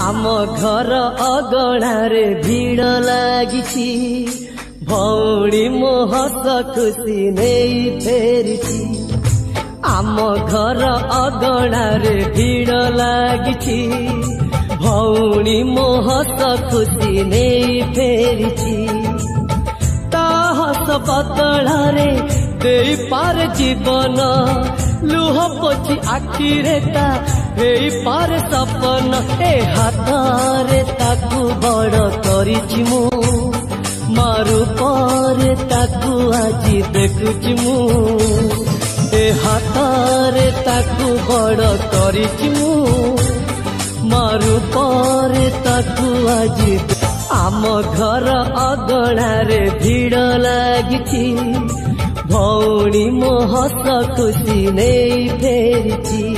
आम घर अगणारे भीड़ लागिछि भौणी मो हस खुशी नहीं फेरिछि। आम घर अगणारे भीड़ लागिछि भौणी मो हस खुशी नहीं फेरिछि। ता हस बदଳରେ देई पार जीवन लुह पोछि आखिरे ता हेई पार सपन ए हाथरे ताकू बड़ करिछि मु मारू पर ताकू आजी देखुछि मु ए हाथरे ताकू बड़ करिछि मु मारू पर ताकू आजी। आम घर अगणारे भीड़ लागिछि भौणी मो हस खुशी नहीं फेरिछि।